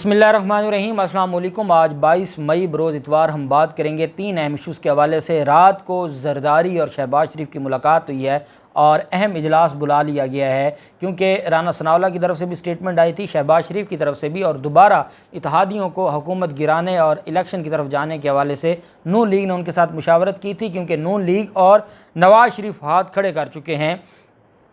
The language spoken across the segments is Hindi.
बिस्मिल्लाहिर्रहमानिर्रहीम। अस्सलाम वालेकुम। आज 22 मई बरोज़ इतवार हम बात करेंगे 3 अहम इशूज़ के हवाले से। रात को जरदारी और शहबाज शरीफ की मुलाकात हुई है और अहम इजलास बुला लिया गया है, क्योंकि राना सनाउल्लाह की तरफ से भी स्टेटमेंट आई थी, शहबाज शरीफ की तरफ से भी, और दोबारा इत्तेहादियों को हुकूमत गिराने और इलेक्शन की तरफ जाने के हवाले से नून लीग ने उनके साथ मुशावरत की थी, क्योंकि नून लीग और नवाज शरीफ हाथ खड़े कर चुके हैं।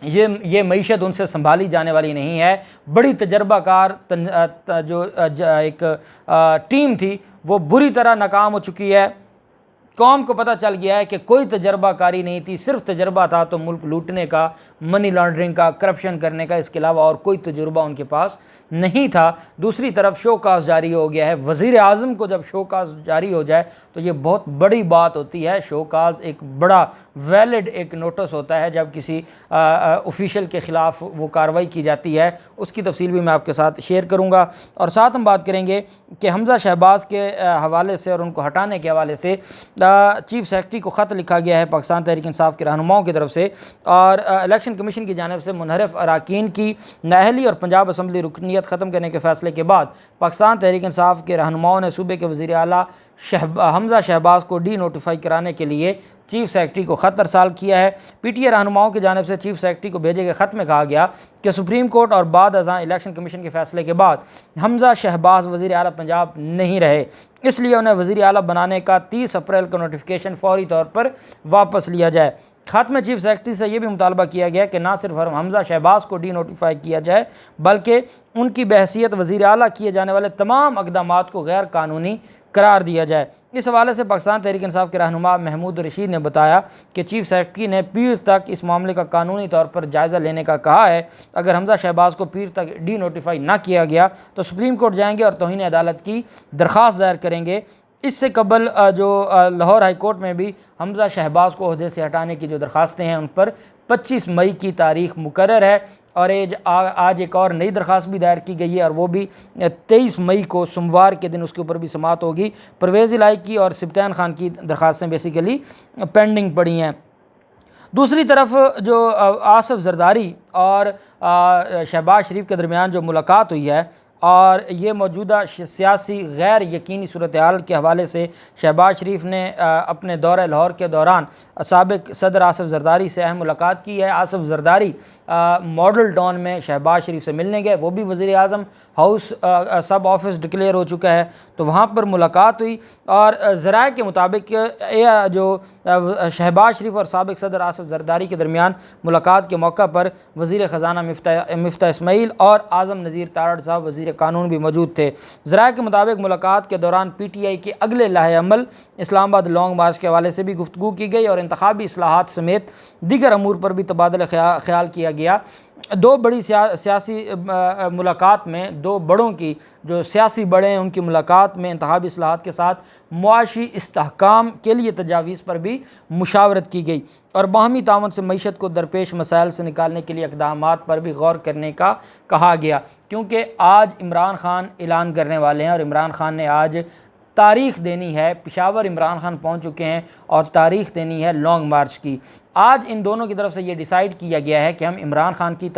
ये मईशत उनसे संभाली जाने वाली नहीं है। बड़ी तजर्बाकार एक टीम थी वो बुरी तरह नाकाम हो चुकी है। कौम को पता चल गया है कि कोई तजर्बाकारी नहीं थी, सिर्फ तजर्बा था तो मुल्क लूटने का, मनी लॉन्ड्रिंग का, करप्शन करने का, इसके अलावा और कोई तजुर्बा उनके पास नहीं था। दूसरी तरफ शोकास जारी हो गया है। वज़ीर आज़म को जब शोकास जारी हो जाए तो ये बहुत बड़ी बात होती है। शोकास एक बड़ा वैलिड एक नोटिस होता है जब किसी ऑफिशियल के ख़िलाफ़ वो कार्रवाई की जाती है। उसकी तफसील भी मैं आपके साथ शेयर करूँगा, और साथ हम बात करेंगे कि हमज़ा शहबाज के हवाले से और उनको हटाने के हवाले से चीफ सेक्रेटरी को ख़त लिखा गया है पाकिस्तान तहरीक इंसाफ के रहनुमाओं की तरफ से, और इलेक्शन कमीशन की जानिब से मुनहरफ अरकान की नाअहली और पंजाब असम्बली रुकनीत ख़त्म करने के फ़ैसले के बाद पाकिस्तान तहरीक इंसाफ के रहनुमाओं ने सूबे के वज़ीर आला हमज़ा शहबाज को डी नोटिफाई कराने के लिए चीफ सेक्रेटरी को ख़त अरसाल किया है। पीटीए रहनुमाओं की जानिब से चीफ सेक्रेटरी को भेजे गए ख़त में कहा गया कि सुप्रीम कोर्ट और बाद अज़ां इलेक्शन कमीशन के फ़ैसले के बाद हमज़ा शहबाज वज़ीर आला पंजाब नहीं रहे, इसलिए उन्हें वज़ीर आला बनाने का 30 अप्रैल को नोटिफिकेशन फौरी तौर पर वापस लिया जाए। ख़त में चीफ सेक्रेटरी से यह भी मुतालबा किया गया कि ना सिर्फ हमज़ा शहबाज को डी नोटिफाई किया जाए, बल्कि उनकी बहसीत वज़ीर आला किए जाने वाले तमाम इक़दामात को गैर कानूनी करार दिया जाए। इस हवाले से पाकिस्तान तहरीक इंसाफ के रहनुमा महमूद रशीद ने बताया कि चीफ सेक्रेटरी ने पीर तक इस मामले का कानूनी तौर पर जायज़ा लेने का कहा है। अगर हमज़ा शहबाज को पीर तक डी नोटिफाई ना किया गया तो सुप्रीम कोर्ट जाएंगे और तौहीन अदालत की दरख्वास्त दायर करेंगे। इससे कबल जो लाहौर हाई कोर्ट में भी हमज़ा शहबाज को ओहदे से हटाने की जो दरख्वास्तें हैं उन पर 25 मई की तारीख़ मुकर्रर है, और आज एक और नई दरख्वास्त भी दायर की गई है, और वो भी 23 मई को सोमवार के दिन उसके ऊपर भी समाअत होगी। परवेज़ इलाही की और सिब्तान खान की दरख्वास्तें बेसिकली पेंडिंग पड़ी हैं। दूसरी तरफ जो आसिफ जरदारी और शहबाज शरीफ के दरमियान जो मुलाकात हुई है, और ये मौजूदा सियासी गैर यकीनी सूरत हाल के हवाले से शहबाज शरीफ ने अपने दौरे लाहौर के दौरान साबिक सदर आसिफ जरदारी से अहम मुलाकात की है। आसिफ जरदारी मॉडल टाउन में शहबाज शरीफ से मिलने गए, वो भी वज़ीर आज़म हाउस सब ऑफिस डिक्लेयर हो चुका है, तो वहाँ पर मुलाकात हुई। और ज़राए के मुताबिक जो शहबाज शरीफ और साबिक सदर आसिफ जरदारी के दरमियान मुलाकात के मौका पर वज़ीर ख़जाना मिफ्ता इस्माइल और आज़म नज़ीर तारड़ साहब वज़ीर कानून भी मौजूद थे। ज़राए के मुताबिक मुलाकात के दौरान PTI के अगले लाहे अमल इस्लामाबाद लॉन्ग मार्च के हवाले से भी गुफ्तगू की गई, और इंतखाबी इस्लाहात समेत दीगर अमूर पर भी तबादला ख्याल किया गया। दो बड़ी सियासी मुलाकात में, दो बड़ों की जो सियासी बड़े हैं उनकी मुलाकात में इंतखाबी इस्लाहात के साथ मुआशी इस्तेहकाम के लिए तजावीज़ पर भी मुशावरत की गई, और बाहमी तावन से मईशत को दरपेश मसाइल से निकालने के लिए इक़दामात पर भी गौर करने का कहा गया। क्योंकि आज इमरान खान ऐलान करने वाले हैं, और इमरान खान ने आज तारीख़ देनी है, पेशावर इमरान खान पहुंच चुके हैं और तारीख़ देनी है लॉन्ग मार्च की। आज इन दोनों की तरफ से ये डिसाइड किया गया है कि हम इमरान खान की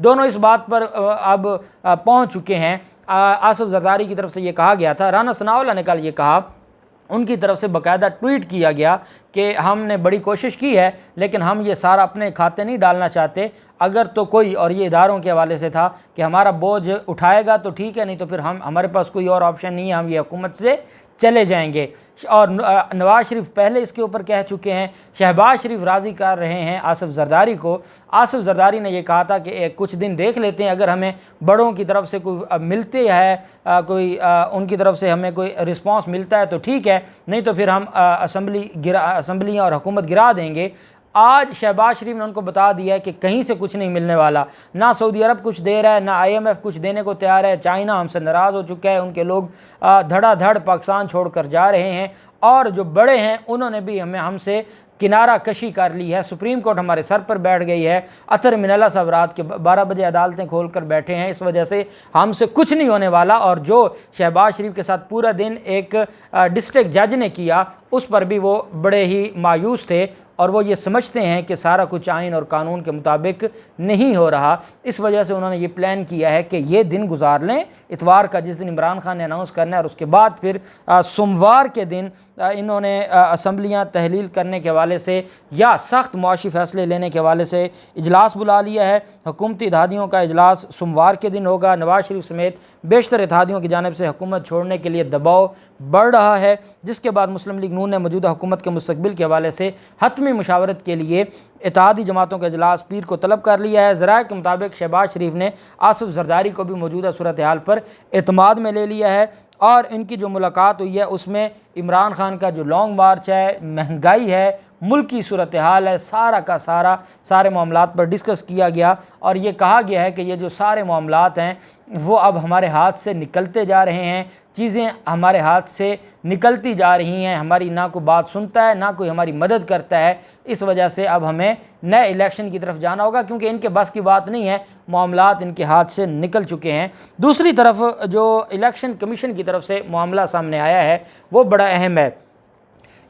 दोनों इस बात पर अब पहुंच चुके हैं। आसिफ जरदारी की तरफ से ये कहा गया था, राना सनाउल्लाह ने कल ये कहा, उनकी तरफ से बाकायदा ट्वीट किया गया कि हमने बड़ी कोशिश की है लेकिन हम ये सारा अपने खाते नहीं डालना चाहते। अगर तो कोई, और ये इदारों के हवाले से था कि हमारा बोझ उठाएगा तो ठीक है, नहीं तो फिर हमारे पास कोई और ऑप्शन नहीं है, हम ये हुकूमत से चले जाएंगे। और नवाज शरीफ पहले इसके ऊपर कह चुके हैं। शहबाज शरीफ राज़ी कर रहे हैं आसिफ जरदारी को। आसिफ जरदारी ने यह कहा था कि कुछ दिन देख लेते हैं, अगर हमें बड़ों की तरफ से कोई मिलते है, उनकी तरफ से हमें कोई रिस्पांस मिलता है तो ठीक है, नहीं तो फिर हम असम्बलियाँ और हुकूमत गिरा देंगे। आज शहबाज शरीफ ने उनको बता दिया है कि कहीं से कुछ नहीं मिलने वाला, ना सऊदी अरब कुछ दे रहा है, ना IMF कुछ देने को तैयार है, चाइना हमसे नाराज़ हो चुका है, उनके लोग धड़ाधड़ पाकिस्तान छोड़कर जा रहे हैं, और जो बड़े हैं उन्होंने भी हमसे किनारा कशी कर ली है। सुप्रीम कोर्ट हमारे सर पर बैठ गई है। अतर मिनल्ला साहब रात के 12 बजे अदालतें खोल कर बैठे हैं, इस वजह से हमसे कुछ नहीं होने वाला। और जो शहबाज शरीफ के साथ पूरा दिन एक डिस्ट्रिक्ट जज ने किया, उस पर भी वो बड़े ही मायूस थे। और वो ये समझते हैं कि सारा कुछ आइन और कानून के मुताबिक नहीं हो रहा। इस वजह से उन्होंने ये प्लान किया है कि ये दिन गुजार लें इतवार का, जिस दिन इमरान खान ने अनाउंस करना है, और उसके बाद फिर सोमवार के दिन इन्होंने असम्बलियाँ तहलील करने के हवाले से या सख्त मुआशी फ़ैसले लेने के हवाले से इजलास बुला लिया है। हुकूमती इत्तेहादियों का इजलास सोमवार के दिन होगा। नवाज शरीफ समेत बेशतर इत्तेहादियों की जानिब से हुकूमत छोड़ने के लिए दबाव बढ़ रहा है, जिसके बाद मुस्लिम लीग नून ने मौजूदा हुकूमत के मुस्तकबिल के हवाले से हतमी मुशावरत के लिए इत्तेहादी जमातों का इजलास पीर को तलब कर लिया है। ज़राए के मुताबिक शहबाज शरीफ ने आसिफ जरदारी को भी मौजूदा सूरत हाल पर एतमाद में ले लिया है और इनकी जो मुलाकात हुई है उसमें इमरान खान का जो लॉन्ग मार्च है, महंगाई है, मुल्की सूरत हाल है, सारा का सारे मामलात पर डिस्कस किया गया और ये कहा गया है कि ये जो सारे मामलात हैं वो अब हमारे हाथ से निकलते जा रहे हैं, चीज़ें हमारे हाथ से निकलती जा रही हैं, हमारी ना कोई बात सुनता है ना कोई हमारी मदद करता है। इस वजह से अब हमें नए इलेक्शन की तरफ जाना होगा क्योंकि इनके बस की बात नहीं है, मामलात इनके हाथ से निकल चुके हैं। दूसरी तरफ जो इलेक्शन कमीशन की तरफ से मामला सामने आया है वो बड़ा अहम है।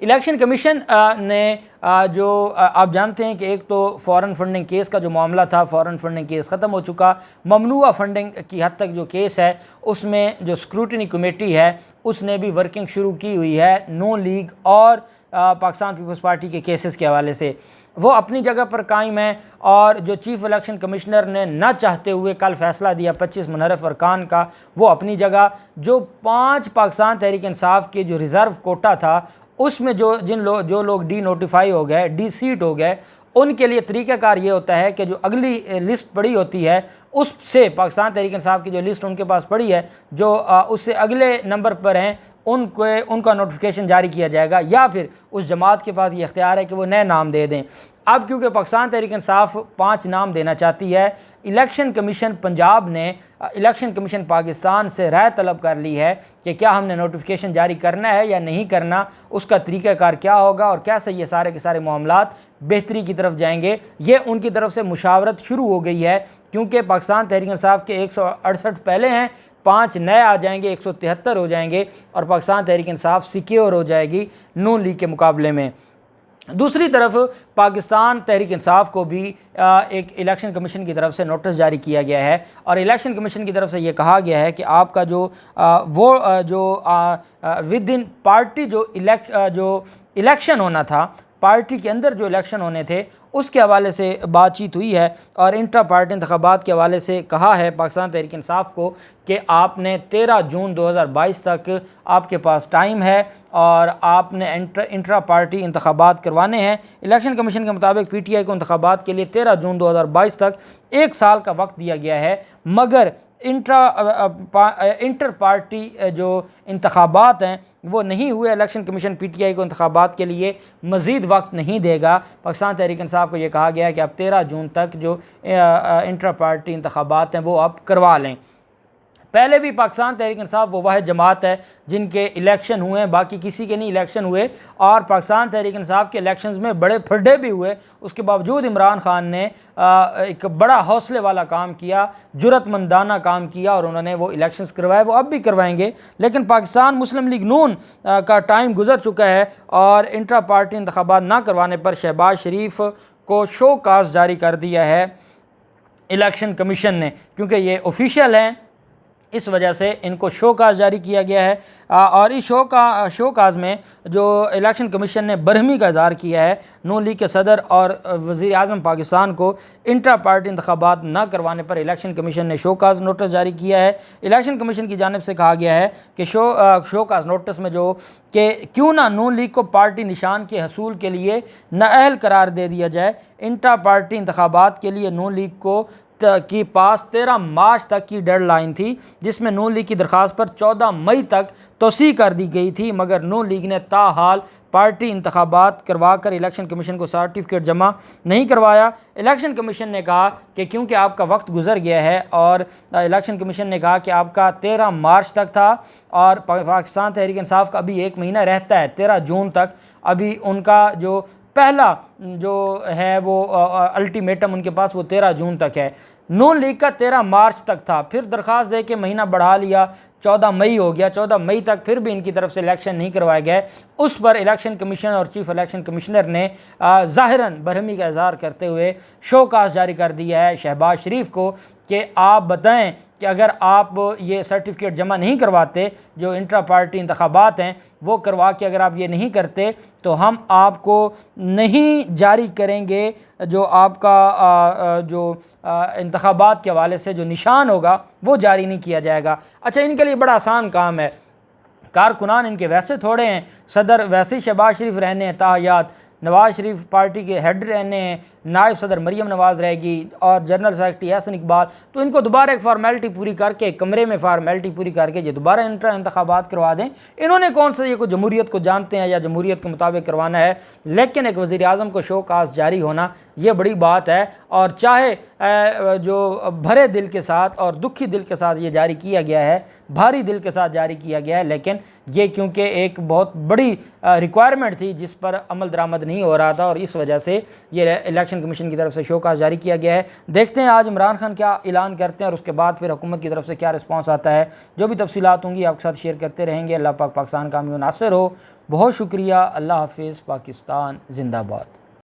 इलेक्शन कमीशन ने जो आप जानते हैं कि एक तो फ़ॉरेन फंडिंग केस का जो मामला था, फ़ॉरेन फंडिंग केस ख़त्म हो चुका। ममनुआ फंडिंग की हद तक जो केस है उसमें जो स्क्रूटनी कमेटी है उसने भी वर्किंग शुरू की हुई है नून लीग और पाकिस्तान पीपल्स पार्टी के केसेस के हवाले से। वो अपनी जगह पर कायम है और जो चीफ़ इलेक्शन कमिश्नर ने ना चाहते हुए कल फ़ैसला दिया 25 मुनहरफ अरकान का, वो अपनी जगह। जो 5 पाकिस्तान तहरीक इंसाफ के जो रिज़र्व कोटा था उसमें जो लोग डी नोटिफाई हो गए, डी सीट हो गए, उनके लिए तरीक़ाकार ये होता है कि जो अगली लिस्ट पड़ी होती है उससे पाकिस्तान तहरीक इंसाफ की जो लिस्ट उनके पास पड़ी है जो उससे अगले नंबर पर हैं उनका नोटिफिकेशन जारी किया जाएगा या फिर उस जमात के पास ये इख्तियार है कि वो नए नाम दे दें। अब क्योंकि पाकिस्तान तहरीक इंसाफ 5 नाम देना चाहती है, इलेक्शन कमीशन पंजाब ने इलेक्शन कमीशन पाकिस्तान से राय तलब कर ली है कि क्या हमने नोटिफिकेशन जारी करना है या नहीं करना, उसका तरीक़ाकार क्या होगा और कैसे ये सारे के सारे मामलात बेहतरी की तरफ जाएंगे। ये उनकी तरफ से मुशावरत शुरू हो गई है क्योंकि पाकिस्तान तहरीक इंसाफ के 168 पहले हैं, 5 नए आ जाएंगे, 173 हो जाएंगे और पाकिस्तान तहरीक इंसाफ सिक्योर हो जाएगी नून लीग के मुकाबले में। दूसरी तरफ पाकिस्तान तहरीक इंसाफ को भी एक इलेक्शन कमीशन की तरफ से नोटिस जारी किया गया है और इलेक्शन कमीशन की तरफ से ये कहा गया है कि आपका विद इन पार्टी जो इलेक्शन होना था, पार्टी के अंदर जो इलेक्शन होने थे उसके हवाले से बातचीत हुई है और इंट्रा पार्टी इंतखाबात के हवाले से कहा है पाकिस्तान तहरीक इंसाफ को कि आपने 13 जून 2022 तक आपके पास टाइम है और आपने इंट्रा पार्टी इंतखाबात करवाने हैं। इलेक्शन कमीशन के मुताबिक PTI को इंतखाबात के लिए 13 जून 2022 तक 1 साल का वक्त दिया गया है, मगर इंटर पार्टी जो इंतखाबात हैं वो नहीं हुए। इलेक्शन कमीशन PTI को इंतखाबात के लिए मज़ीद वक्त नहीं देगा। पाकिस्तान तहरीक इंसाफ को ये कहा गया है कि आप 13 जून तक जो इंटर पार्टी इंतखाबात हैं वो आप करवा लें। पहले भी पाकिस्तान तहरीक इंसाफ वो वाहिद जमात है जिनके इलेक्शन हुए हैं, बाकी किसी के नहीं इलेक्शन हुए और पाकिस्तान तहरीक इंसाफ के इलेक्शंस में बड़े फड्डे भी हुए। उसके बावजूद इमरान खान ने एक बड़ा हौसले वाला काम किया, जुर्रतमंदाना काम किया और उन्होंने वो इलेक्शंस करवाए, वो अब भी करवाएंगे। लेकिन पाकिस्तान मुस्लिम लीग नून का टाइम गुजर चुका है और इंट्रा पार्टी इंतखाबात ना करवाने पर शहबाज शरीफ को शो काज जारी कर दिया है इलेक्शन कमीशन ने, क्योंकि ये ऑफिशियल हैं इस वजह से इनको शो काज जारी किया गया है। और इस शो काज में जो इलेक्शन कमीशन ने बरहमी का इज़हार किया है नून लीग के सदर और वज़ीर आज़म पाकिस्तान को इंट्रा पार्टी इंतखाबात न करवाने पर इलेक्शन कमीशन ने शो काज नोटिस जारी किया है। इलेक्शन कमीशन की जानिब से कहा गया है कि शो काज नोटिस में जो कि क्यों ना नून लीग को पार्टी निशान के हसूल के लिए नाअहल करार दे दिया जाए। इंट्रा पार्टी इंतखाबात के लिए नून लीग को की पास 13 मार्च तक की डेडलाइन थी, जिसमें नून लीग की दरख्वास्त पर 14 मई तक तोसी कर दी गई थी, मगर नून लीग ने ताहाल पार्टी इंतखाबात करवा कर इलेक्शन कमीशन को सर्टिफिकेट जमा नहीं करवाया। इलेक्शन कमीशन ने कहा कि क्योंकि आपका वक्त गुजर गया है और इलेक्शन कमीशन ने कहा कि आपका 13 मार्च तक था और पाकिस्तान तहरीक इंसाफ का अभी 1 महीना रहता है 13 जून तक। अभी उनका जो पहला जो है वो अल्टीमेटम उनके पास वो 13 जून तक है। नून लीग का 13 मार्च तक था, फिर दरख्वास्त दे के महीना बढ़ा लिया, 14 मई हो गया, 14 मई तक फिर भी इनकी तरफ से इलेक्शन नहीं करवाए गए। उस पर इलेक्शन कमीशन और चीफ इलेक्शन कमिश्नर ने ज़ाहिरन बरहमी का इजहार करते हुए शोकास जारी कर दिया है शहबाज शरीफ को कि आप बताएं कि अगर आप ये सर्टिफिकेट जमा नहीं करवाते, जो इंट्रा पार्टी इंतखाबात हैं वो करवा के अगर आप ये नहीं करते तो हम आपको नहीं जारी करेंगे, जो आपका जो इंतखाबात के हवाले से जो निशान होगा वो जारी नहीं किया जाएगा। अच्छा, इनके लिए बड़ा आसान काम है, कारकुनान इनके वैसे थोड़े हैं, सदर वैसे ही शहबाज शरीफ रहने हैं ताहयात, नवाज़ शरीफ पार्टी के हेड रहने हैं, नायब सदर मरीम नवाज़ रहेगी और जनरल सेक्रेटरी हसन इकबाल, तो इनको दोबारा एक फार्मेलिटी पूरी करके, कमरे में फार्मेलिटी पूरी करके ये दोबारा इंतखाबात करवा दें। इन्होंने कौन सा ये को जमहूरियत को जानते हैं या जमहूरियत के मुताबिक करवाना है, लेकिन एक वज़ीर आज़म को शोकास जारी होना ये बड़ी बात है। और चाहे जो भरे दिल के साथ और दुखी दिल के साथ ये जारी किया गया है, भारी दिल के साथ जारी किया गया है, लेकिन ये क्योंकि एक बहुत बड़ी रिक्वायरमेंट थी जिस पर अमल दरामद नहीं हो रहा था और इस वजह से ये इलेक्शन कमीशन की तरफ से शोकास जारी किया गया है। देखते हैं आज इमरान खान क्या ऐलान करते हैं और उसके बाद फिर हुकूमत की तरफ से क्या रिस्पॉन्स आता है। जो भी तफसीलात होंगी आपके साथ शेयर करते रहेंगे। अल्लाह पाक पाकिस्तान का अमीन नासिर हो। बहुत शुक्रिया। अल्लाह हाफिज़। पाकिस्तान जिंदाबाद।